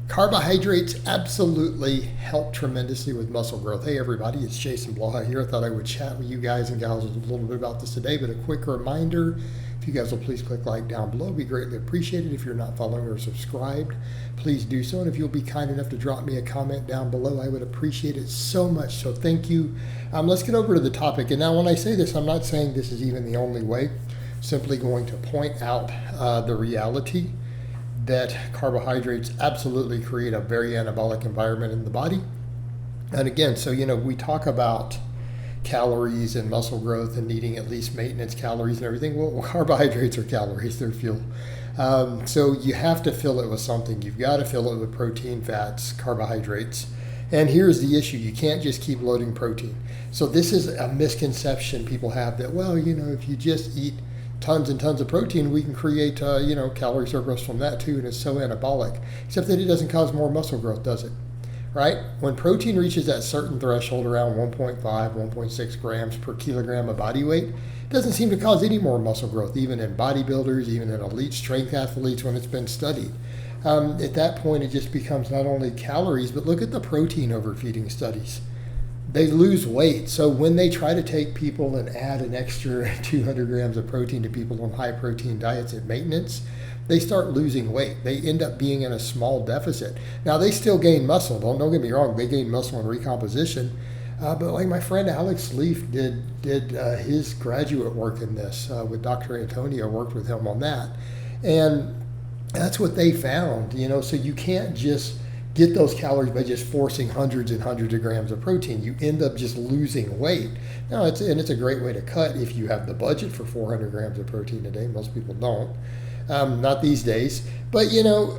Carbohydrates absolutely help tremendously with muscle growth. Hey everybody, it's Jason Blaha here. I thought I would chat with you guys and gals a little bit about this today, but a quick reminder, if you guys will please click like down below, it'd be greatly appreciated. If you're not following or subscribed, please do so. And if you'll be kind enough to drop me a comment down below, I would appreciate it so much. So thank you. Let's get over to the topic. And now when I say this, I'm not saying this is even the only way. Simply going to point out the reality that carbohydrates absolutely create a very anabolic environment in the body. And again, so we talk about calories and muscle growth and needing at least maintenance calories and everything. Well, carbohydrates are calories, they're fuel. So you have to fill it with something. You've got to fill it with protein, fats, carbohydrates. And here's the issue. You can't just keep loading protein. So this is a misconception people have that, well, if you just eat tons and tons of protein, we can create, calorie surplus from that too, and it's so anabolic. Except that it doesn't cause more muscle growth, does it? Right? When protein reaches that certain threshold around 1.5, 1.6 grams per kilogram of body weight, it doesn't seem to cause any more muscle growth, even in bodybuilders, even in elite strength athletes when it's been studied. At that point, it just becomes not only calories, but look at the protein overfeeding studies. They lose weight. So when they try to take people and add an extra 200 grams of protein to people on high protein diets at maintenance, they start losing weight. They end up being in a small deficit. Now they still gain muscle. Don't get me wrong. They gain muscle in recomposition. But like my friend Alex Leaf did his graduate work in this with Dr. Antonio, worked with him on that. And that's what they found, so you can't just get those calories by just forcing hundreds and hundreds of grams of protein. You end up just losing weight. Now, it's a great way to cut if you have the budget for 400 grams of protein a day. Most people don't, not these days. But, and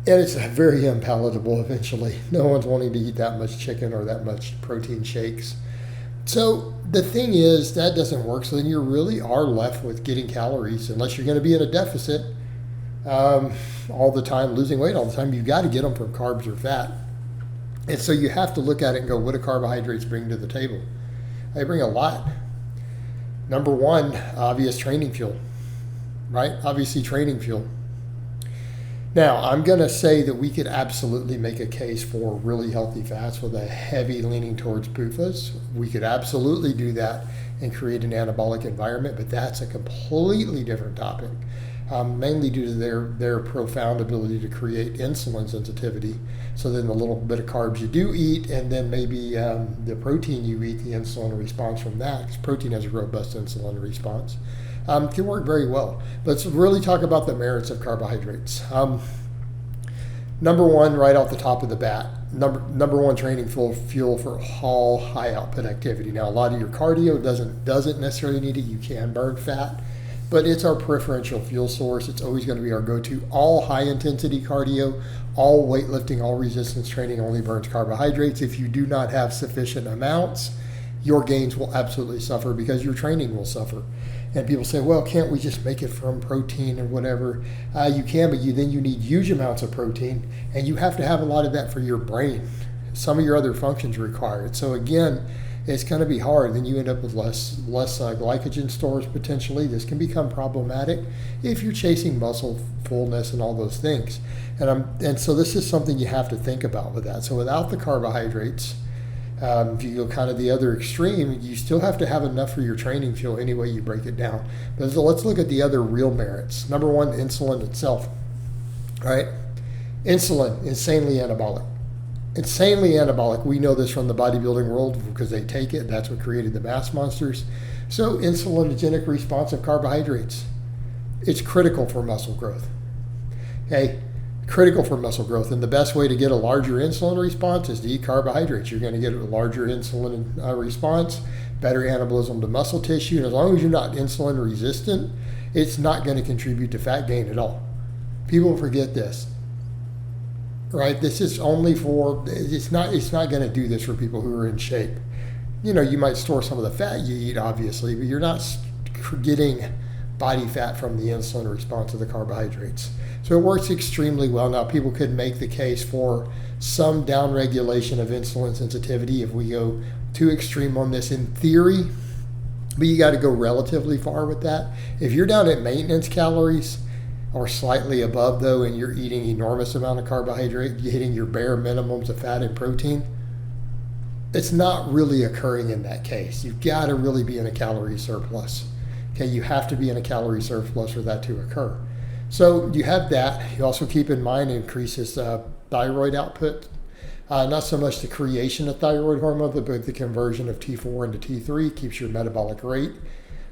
it's very unpalatable eventually. No one's wanting to eat that much chicken or that much protein shakes. So the thing is, that doesn't work. So then you really are left with getting calories, unless you're going to be in a deficit all the time, losing weight all the time. You've got to get them from carbs or fat. And so you have to look at it and go, what do carbohydrates bring to the table? They bring a lot. Number one, obvious training fuel, right? Obviously training fuel. Now, I'm going to say that we could absolutely make a case for really healthy fats with a heavy leaning towards PUFAs. We could absolutely do that and create an anabolic environment, but that's a completely different topic. Mainly due to their profound ability to create insulin sensitivity. So then the little bit of carbs you do eat, and then maybe the protein you eat, the insulin response from that, because protein has a robust insulin response, can work very well. Let's really talk about the merits of carbohydrates. Number one, right off the top of the bat, number one training fuel for all high output activity. Now, a lot of your cardio doesn't necessarily need it. You can burn fat, but it's our preferential fuel source. It's always going to be our go-to. All high-intensity cardio, all weightlifting, all resistance training only burns carbohydrates. If you do not have sufficient amounts, your gains will absolutely suffer because your training will suffer. And people say, well, can't we just make it from protein or whatever? You can, but then you need huge amounts of protein, and you have to have a lot of that for your brain. Some of your other functions require it. So again, it's going to be hard. Then you end up with less glycogen stores potentially. This can become problematic if you're chasing muscle fullness and all those things. And so this is something you have to think about with that. So without the carbohydrates, if you go kind of the other extreme, you still have to have enough for your training fuel any way you break it down. But so let's look at the other real merits. Number one, insulin itself. All right? Insulin, insanely anabolic. Insanely anabolic. We know this from the bodybuilding world because they take it. That's what created the mass monsters. So insulinogenic response of carbohydrates. It's critical for muscle growth. Okay? Critical for muscle growth. And the best way to get a larger insulin response is to eat carbohydrates. You're going to get a larger insulin response, better anabolism to muscle tissue. And as long as you're not insulin resistant, it's not going to contribute to fat gain at all. People forget this. Right, this is only for, it's not going to do this for people who are in shape. You might store some of the fat you eat, obviously, but you're not getting body fat from the insulin response to the carbohydrates. So it works extremely well. Now, people could make the case for some downregulation of insulin sensitivity if we go too extreme on this in theory, but you got to go relatively far with that. If you're down at maintenance calories, or slightly above though, and you're eating enormous amount of carbohydrate, you're hitting your bare minimums of fat and protein, it's not really occurring in that case. You've got to really be in a calorie surplus. Okay, you have to be in a calorie surplus for that to occur. So you have that. You also keep in mind it increases thyroid output. Not so much the creation of thyroid hormone, but the conversion of T4 into T3 keeps your metabolic rate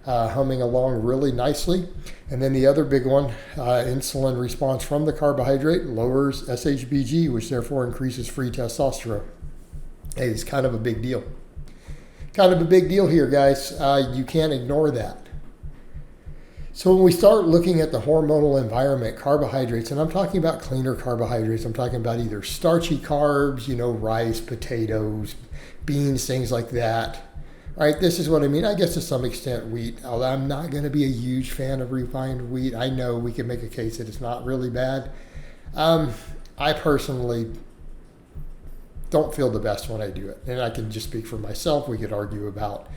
humming along really nicely. And then the other big one, insulin response from the carbohydrate lowers SHBG, which therefore increases free testosterone. Hey, it's kind of a big deal. Kind of a big deal here, guys. You can't ignore that. So when we start looking at the hormonal environment, carbohydrates, and I'm talking about cleaner carbohydrates, I'm talking about either starchy carbs, rice, potatoes, beans, things like that. All right, this is what I mean. I guess to some extent wheat, although I'm not going to be a huge fan of refined wheat. I know we can make a case that it's not really bad. I personally don't feel the best when I do it. And I can just speak for myself. We could argue about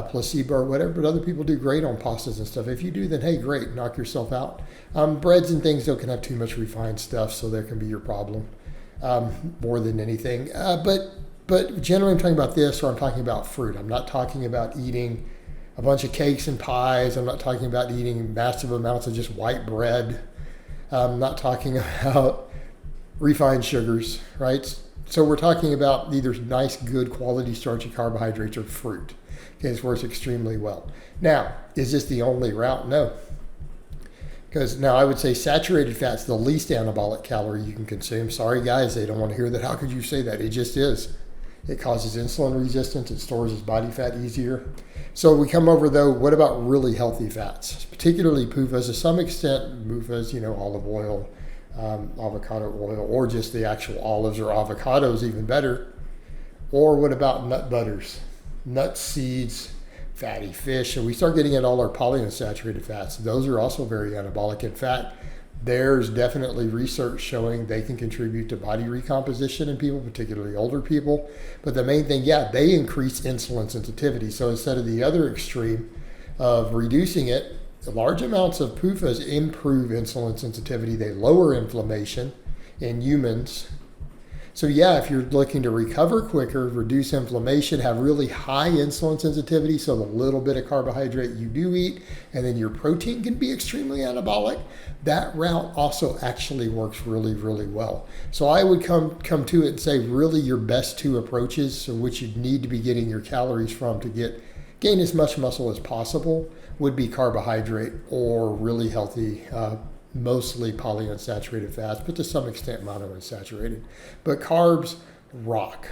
placebo or whatever, but other people do great on pastas and stuff. If you do, then hey, great, knock yourself out. Breads and things though can have too much refined stuff, so there can be your problem more than anything. But generally I'm talking about this, or I'm talking about fruit. I'm not talking about eating a bunch of cakes and pies. I'm not talking about eating massive amounts of just white bread. I'm not talking about refined sugars, right? So we're talking about either nice, good quality starchy carbohydrates or fruit. Okay, this works extremely well. Now, is this the only route? No. Because now I would say saturated fat's the least anabolic calorie you can consume. Sorry guys, they don't want to hear that. How could you say that? It just is. It causes insulin resistance. It stores as body fat easier. So we come over though, what about really healthy fats? Particularly PUFAs, to some extent, MUFAs, olive oil, avocado oil, or just the actual olives or avocados, even better. Or what about nut butters? Nuts, seeds, fatty fish, and we start getting at all our polyunsaturated fats. Those are also very anabolic. In fact, there's definitely research showing they can contribute to body recomposition in people, particularly older people. But the main thing, they increase insulin sensitivity. So instead of the other extreme of reducing it, large amounts of PUFAs improve insulin sensitivity. They lower inflammation in humans. So if you're looking to recover quicker, reduce inflammation, have really high insulin sensitivity, so the little bit of carbohydrate you do eat, and then your protein can be extremely anabolic, that route also actually works really, really well. So I would come to it and say really your best two approaches, so which you need to be getting your calories from to gain as much muscle as possible, would be carbohydrate or really healthy mostly polyunsaturated fats, but to some extent monounsaturated. But carbs rock.